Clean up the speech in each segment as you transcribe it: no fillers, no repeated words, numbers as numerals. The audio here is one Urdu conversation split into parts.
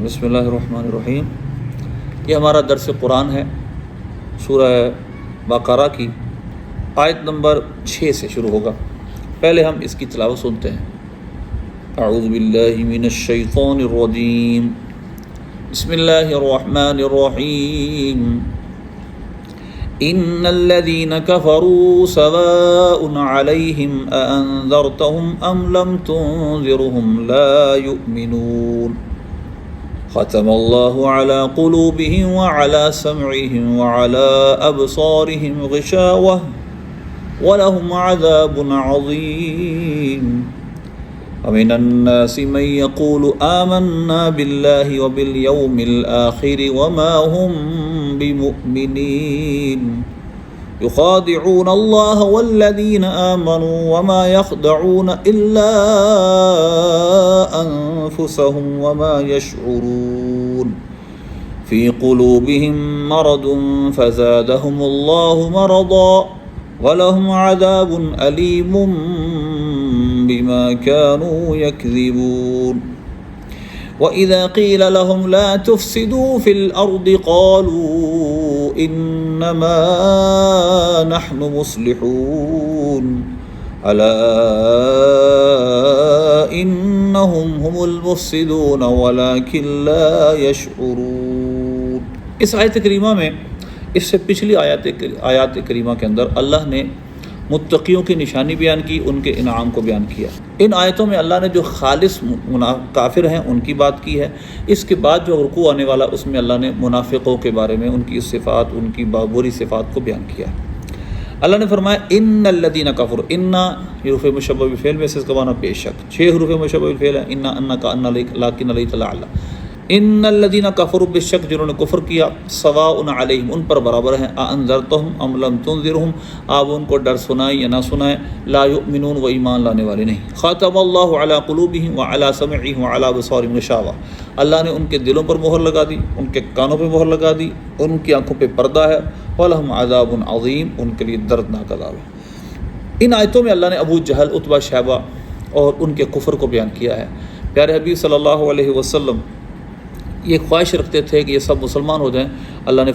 بسم اللہ الرحمن الرحیم۔ یہ ہمارا درس قرآن ہے، سورہ بقرہ کی آیت نمبر 6 سے شروع ہوگا۔ پہلے ہم اس کی تلاوت سنتے ہیں۔ اعوذ باللہ من الشیطان الرجیم، بسم اللہ الرحمن الرحیم۔ ان الذین کفروا سواء علیہم اانذرتهم ام لم تنذرهم لا یؤمنون۔ ختم اللہ علی قلوبہم وعلی سمعہم وعلی ابصارہم غشاوہ ولہم عذاب عظیم۔ ومن الناس من يقول آمنا بالله وباليوم الآخر وما هم بمؤمنين يخادعون الله والذين آمنوا وما يخدعون إلا أنفسهم وما يشعرون في قلوبهم مرض فزادهم الله مرضا ولهم عذاب أليم بما كانوا يكذبون۔ وإذا قيل لهم لا تفسدوا في الأرض قالوا إنما نحن مصلحون ألا إنهم هم المفسدون ولكن لا يشعرون۔ اس آیت کریمہ میں، اس سے پچھلی آیات کریمہ کے اندر اللہ نے متقیوں کی نشانی بیان کی، ان کے انعام کو بیان کیا۔ ان آیتوں میں اللہ نے جو خالص کافر ہیں ان کی بات کی ہے۔ اس کے بعد جو رکوع آنے والا، اس میں اللہ نے منافقوں کے بارے میں، ان کی صفات، ان کی بری صفات کو بیان کیا۔ اللہ نے فرمایا ان الذین کفروا، ان حروف مشبہ بالفعل میں سے اس کا معنی بے شک، 6 حروف مشبہ بالفعل ہیں، ان، انک، ان، لیکن، لیت، لعل۔ ان الذین کفروا، بے شک جنہوں نے کفر کیا، سواء علیہم، ان پر برابر ہیں، انذرتہم ام لم تنذرہم، آپ ان کو ڈر سنائیں یا نہ سنائیں، لا یؤمنون، وہ ایمان لانے والے نہیں۔ خاتم اللہ علی قلوبہم وعلی سمعہم وعلی ابصارہم غشاوہ، اللہ نے ان کے دلوں پر مہر لگا دی، ان کے کانوں پہ مہر لگا دی، ان کی آنکھوں پہ پردہ ہے، ولہم عذاب عظیم، ان کے لیے دردناک عذاب ہے۔ ان آیتوں میں اللہ نے ابو جہل، عتبہ، شیبہ اور ان کے کفر کو بیان کیا ہے۔ پیارے حبیب صلی اللہ علیہ وسلم یہ خواہش رکھتے تھے کہ یہ سب مسلمان ہو جائیں۔ اللہ نے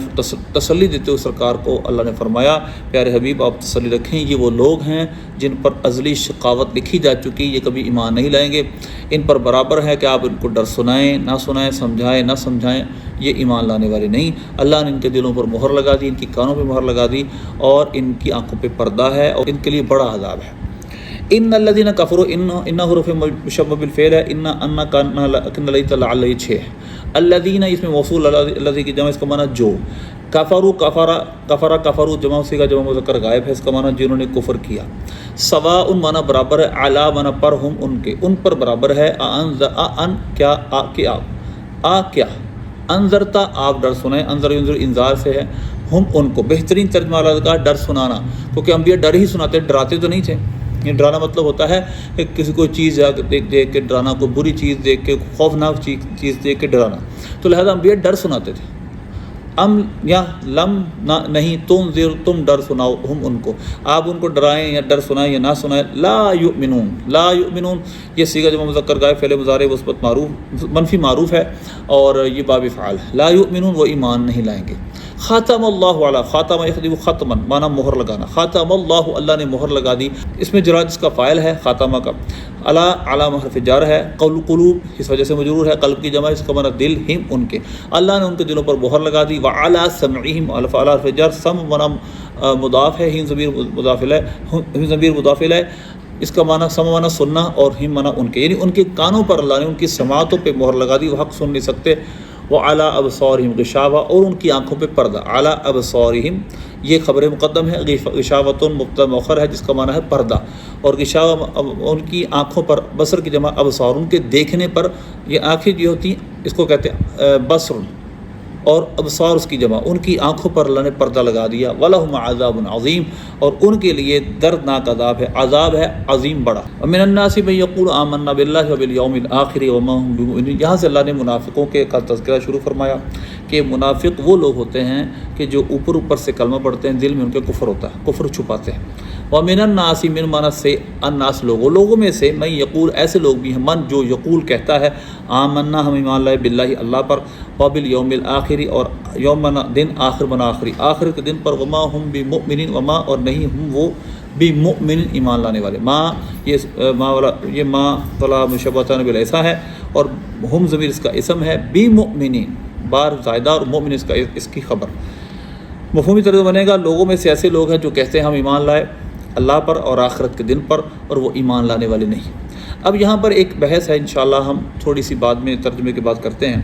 تسلی دیتے ہوئے سرکار کو اللہ نے فرمایا، پیارے حبیب آپ تسلی رکھیں، یہ وہ لوگ ہیں جن پر ازلی شقاوت لکھی جا چکی، یہ کبھی ایمان نہیں لائیں گے۔ ان پر برابر ہے کہ آپ ان کو ڈر سنائیں نہ سنائیں، سمجھائیں نہ سمجھائیں، یہ ایمان لانے والے نہیں۔ اللہ نے ان کے دلوں پر مہر لگا دی، ان کی کانوں پہ مہر لگا دی، اور ان کی آنکھوں پہ پردہ ہے، اور ان کے لیے بڑا عذاب ہے۔ ان الذین کفروا، ان حروف مشبہ بالفعل ہے، ان، انک، ان، لیت، لعل، یہ 6 ہے۔ الذین، اس میں موصول الذی کی جمع، اس کا معنی جو۔ کفروا، کفروا جمع صیغہ جمع مذکر غائب ہے، اس کا معنی جنہوں نے کفر کیا۔ سواء معنی برابر ہے، اعلی معنی پر، ہم ان کے، ان پر برابر ہے۔ ان کیا، کیا انذرتا، آپ ڈر سنائیں، انذر ینذر انذار سے ہے، ہم ان کو، بہترین ترجمہ اللہ کا ڈر سنانا، کیونکہ انبیاء ڈر ہی سناتے، ڈراتے تو نہیں تھے۔ یہ ڈرانا مطلب ہوتا ہے کہ کسی کو چیز دیکھ کے ڈرانا، کوئی بری چیز دیکھ کے، خوفناک چیز دیکھ کے ڈرانا، تو لہذا انبیاء ڈر سناتے تھے۔ ام یا لم، نہیں، تم ڈر سناؤ، ہم ان کو، آپ ان کو ڈرائیں یا ڈر سنائیں یا نہ سنائیں۔ لا یؤمنون، لا یؤمنون یہ صیغہ جمع مذکر غائب، فعل مضارع مثبت معروف، منفی معروف ہے، اور یہ باب فعال ہے۔ لا یؤمنون، وہ ایمان نہیں لائیں گے۔ خاتم اللہ علی، خاتم یخدم ختمن، معنی مہر لگانا، خاتم اللہ، اللہ نے مہر لگا دی، اس میں جرا جس کا فاعل ہے خاتمہ کا، علی حرف جر ہے، قلوب اس وجہ سے مجرور ہے، قلب کی جمع، اس کا معنی دل، ہم ان کے، اللہ نے ان کے دلوں پر مہر لگا دی۔ وعلی سمعہم، علی حرف جر، سم معنی مضاف ہے، ہم ضمیر مضاف الیہ، ہم ضمیر مضاف الیہ، اس کا معنی سمع معنی سننا، اور ہم معنی ان کے، یعنی ان کے کانوں پر اللہ نے ان کی سماعتوں پہ مہر لگا دی، وہ حق سن نہیں سکتے۔ وعلی ابصارہم غشاوہ، اور ان کی آنکھوں پہ پردہ۔ علی ابصارہم یہ خبر مقدم ہے، غشاوۃ مبتدا مؤخر ہے، جس کا معنی ہے پردہ، اور غشاوہ ان کی آنکھوں پر، بصر کی جمع ابصار، ان کے دیکھنے پر، یہ آنکھیں جو ہوتی ہیں اس کو کہتے ہیں بصر، اور ابصار اس کی جمع، ان کی آنکھوں پر اللہ نے پردہ لگا دیا۔ وَلَهُمْ عَذَابٌ عَظِيمٌ، اور ان کے لیے دردناک عذاب ہے، عذاب ہے عظیم بڑا۔ وَمِنَ النَّاسِ مَن يَقُولُ آمَنَّا بِاللَّهِ وَبِالْيَوْمِ الْآخِرِ وَمَا هُم بِمُؤْمِنِينَ، یہاں سے اللہ نے منافقوں کے کا تذکرہ شروع فرمایا کہ منافق وہ لوگ ہوتے ہیں کہ جو اوپر سے کلمہ پڑھتے ہیں، دل میں ان کے کفر ہوتا ہے، کفر چھپاتے ہیں۔ وَمِنَ النَّاسِ مِن مَنَ سے الناس لوگوں میں سے میں یقول ایسے لوگ بھی ہیں، من جو یقول کہتا ہے آمنا ہم ایمان لائے باللہ اللہ پر، وبالیوم الآخر اور یوم دن آخر بنا آخر کے دن پر، وما ہم بمؤمنین وما اور نہیں ہم وہ بمؤمن ایمان لانے والے، یہ ما طلا مشبہۃ بالایسا ہے اور ہم ضمیر اس کا اسم ہے، بمؤمنین بار زائدہ اور مؤمن اس کی خبر۔ مفہومی ترجمہ بنے گا لوگوں میں سے ایسے لوگ ہیں جو کہتے ہیں ہم ایمان لائے اللہ پر اور آخرت کے دن پر، اور وہ ایمان لانے والے نہیں۔ اب یہاں پر ایک بحث ہے، انشاءاللہ ہم تھوڑی سی بعد میں ترجمے کی بات کرتے ہیں۔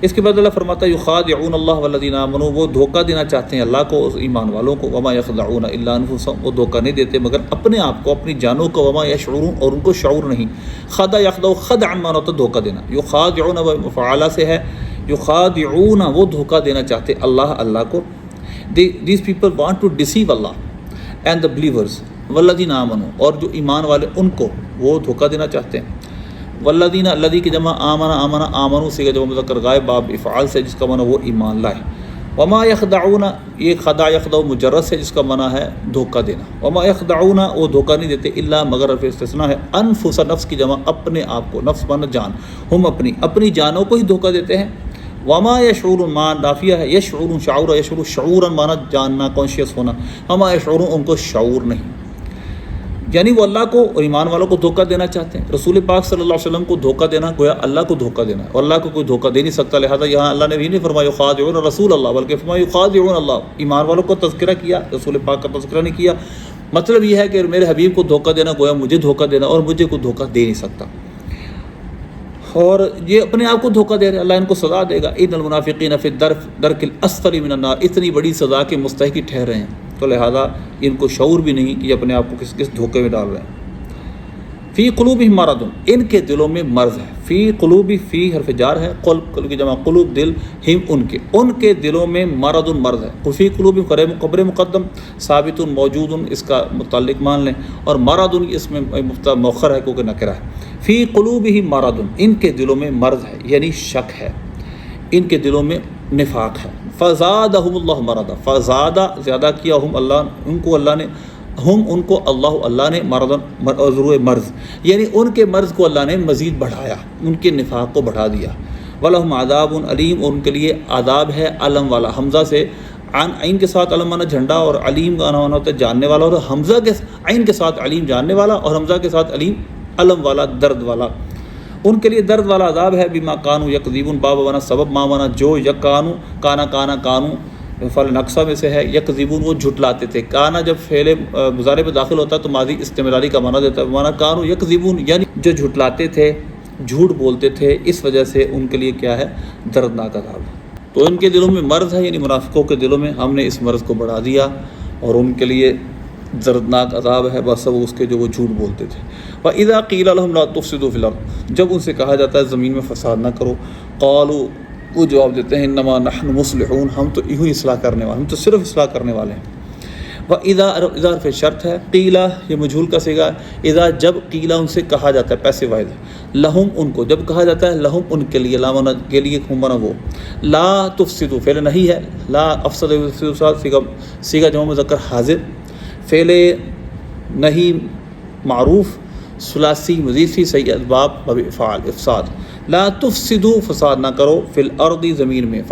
اس کے بعد اللہ فرماتا ہے یخادعون اللہ والذین آمنوا، وہ دھوکہ دینا چاہتے ہیں اللہ کو، ایمان والوں کو، وما یخدعون الا انفسهم، وہ دھوکہ نہیں دیتے مگر اپنے آپ کو، اپنی جانوں کو، وما یشعرون اور ان کو شعور نہیں۔ خدع یخدع خدعا مانا تو دھوکہ دینا، یخادعون مفعولہ سے ہے، یخادعون وہ دھوکہ دینا چاہتے اللہ کو۔ These people want to deceive Allah and the believers، والذین آمنوا اور جو ایمان والے ان کو وہ دھوکہ دینا چاہتے ہیں۔ والذین الذی کی جمع آمنوا سے جمع مذکر غائب باب افعال سے جس کا معنی وہ ایمان لائے۔ وما یخدعون یہ خدع یخدع مجرد سے جس کا معنی ہے دھوکہ دینا۔ وما یخدعون وہ دھوکہ نہیں دیتے الا مگر حرف استثناء ہے، انفس نفس کی جمع اپنے آپ کو، نفس معنی جان، ہم اپنی جانوں کو ہی دھوکہ دیتے ہیں۔ وما یشعرون ما نافیہ ہے، یشعرون شعور، یشعر شعورا معنی جاننا، کانشیس ہونا، وما یشعرون ان کو شعور نہیں، یعنی وہ اللہ کو اور ایمان والوں کو دھوکہ دینا چاہتے ہیں۔ رسول پاک صلی اللہ علیہ وسلم کو دھوکہ دینا گویا اللہ کو دھوکہ دینا ہے، اور اللہ کو کوئی دھوکہ دے نہیں سکتا، لہذا یہاں اللہ نے بھی نہیں فرمایا یخادعون رسول اللہ بلکہ فرمایا یخادعون اللہ، ایمان والوں کو تذکرہ کیا، رسول پاک کا تذکرہ نہیں کیا۔ مطلب یہ ہے کہ میرے حبیب کو دھوکہ دینا گویا مجھے دھوکہ دینا، اور مجھے کوئی دھوکہ دے نہیں سکتا، اور یہ اپنے آپ کو دھوکہ دے رہے، اللہ ان کو سزا دے گا۔ ان المنافقین فی الدرک الاسفل من النار، اتنی بڑی سزا کے مستحق ٹھہرے ہیں، تو لہذا ان کو شعور بھی نہیں کہ یہ اپنے آپ کو کس دھوکے میں ڈال رہے ہیں۔ فی قلوبہم مرض، ان کے دلوں میں مرض ہے۔ فی قلوب، فی حرف جار ہے، قلب کی جمع قلوب دل، ہم ان کے دلوں میں مرض ہے۔ فی قلوب خبر مقدم ثابت موجود اس کا متعلق مان لیں، اور مرض اس میں مؤخر ہے کیونکہ نکرہ ہے۔ فی قلوبہم مرض، ان کے دلوں میں مرض ہے یعنی شک ہے، ان کے دلوں میں نفاق ہے۔ فزادہم اللہ مرضا، فزادہ زیادہ کیا ہم اللہ ان کو، اللہ نے ہم ان کو اللہ نے مرض یعنی ان کے مرض کو اللہ نے مزید بڑھایا، ان کے نفاق کو بڑھا دیا۔ وَلَهُمْ عَذَابٌ علیم، اور ان کے لیے عذاب ہے علم والا، حمزہ سے عین کے ساتھ علم مانا جھنڈا، اور علیم کا مانا ہوتا ہے جاننے والا، اور حمزہ کے عین کے ساتھ علیم جاننے والا، اور حمزہ کے ساتھ علیم علم والا درد والا، ان کے لیے درد والا عذاب ہے۔ بما کانوا یکذبون، باب مانا سبب، ما مانا جو، یکانو کانو فعل نقصہ میں سے ہے، یکذبون وہ جھٹلاتے تھے۔ کانا جب فعل مضارع میں داخل ہوتا ہے تو ماضی استمراری کا معنی دیتا ہے، مانا کانو یکذبون یعنی جو جھٹلاتے تھے، جھوٹ بولتے تھے، اس وجہ سے ان کے لیے کیا ہے دردناک عذاب۔ تو ان کے دلوں میں مرض ہے، یعنی منافقوں کے دلوں میں ہم نے اس مرض کو بڑھا دیا، اور ان کے لیے دردناک عذاب ہے بس اس کے جو وہ جھوٹ بولتے تھے۔ وَإِذَا قِيلَ لَهُمْ لَا تُفْسِدُوا فِي الْأَرْضِ، جب ان سے کہا جاتا ہے زمین میں فساد نہ کرو، قالوا وہ جواب دیتے ہیں انما نحن مصلحون، ہم تو یوں اصلاح کرنے والے، ہم تو صرف اصلاح کرنے والے ہیں۔ وَإِذَا حرف شرط ہے، قیلا یہ مجہول کا صیغہ ہے، اذا جب قیلا ان سے کہا جاتا ہے، پیسے واحد ہے، لہم ان کو جب کہا جاتا ہے، لہم ان کے لیے، لا منا کے لیے منا وہ، لا تفسدوا فعل نہیں ہے، لا افسد صیغہ جمع مذکر حاضر، فعل نہیں معروف ثلاثی مزید فی صحیح اسباب باب افعال افساد، لا تفسدوا فساد نہ کرو، فی الارض زمین میں،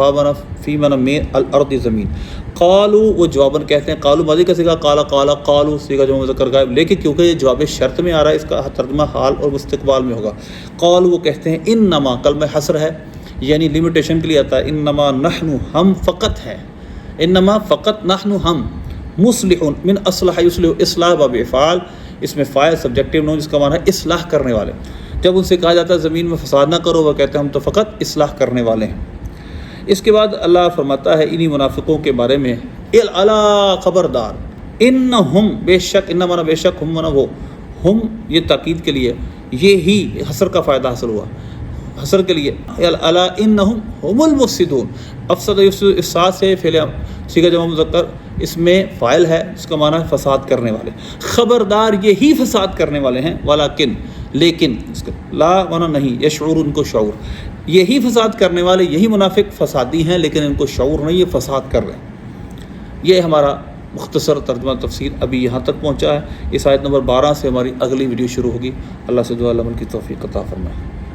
فی من میں الارض زمین، قالوا وہ جواباً کہتے ہیں، قالوا ماضی کا صیغہ، قالوا صیغہ جمع مذکر غائب، لیکن کیونکہ یہ جواب شرط میں آ رہا ہے، اس کا ترجمہ حال اور مستقبال میں ہوگا۔ قالوا وہ کہتے ہیں، انما کلمہ حصر ہے یعنی لمیٹیشن کے لیے آتا ہے، انما نحن ہم فقط ہیں، انما فقط نحن ہم، مصلحون من اصلح یصلح اصلاح باب افعال، اس میں فاعل سبجیکٹیو نون جس کا معنی ہے اصلاح کرنے والے۔ جب ان سے کہا جاتا ہے زمین میں فساد نہ کرو، وہ کہتے ہیں ہم تو فقط اصلاح کرنے والے ہیں۔ اس کے بعد اللہ فرماتا ہے انہی منافقوں کے بارے میں، الا خبردار، انہم بے شک، ان مانا بے شک، ہم مانا وہ، ہم یہ تاکید کے لیے، یہ ہی حصر کا فائدہ حاصل ہوا، حصر کے لیے، الا انہم هم المفسدون، افسد یفسد افساد سے فعل صیغہ جمع مذکر، اس میں فاعل ہے جس کا معنی ہے فساد کرنے والے، خبردار یہی فساد کرنے والے ہیں، ولیکن لیکن لا مانا نہیں، یشعور ان کو شعور، یہی فساد کرنے والے، یہی منافق فسادی ہیں لیکن ان کو شعور نہیں، یہ فساد کر رہے ہیں۔ یہ ہمارا مختصر ترجمہ تفسیر ابھی یہاں تک پہنچا ہے۔ اس آیت نمبر 12 سے ہماری اگلی ویڈیو شروع ہوگی۔ اللہ سے دعا عمل کی توفیق عطا فرمائے۔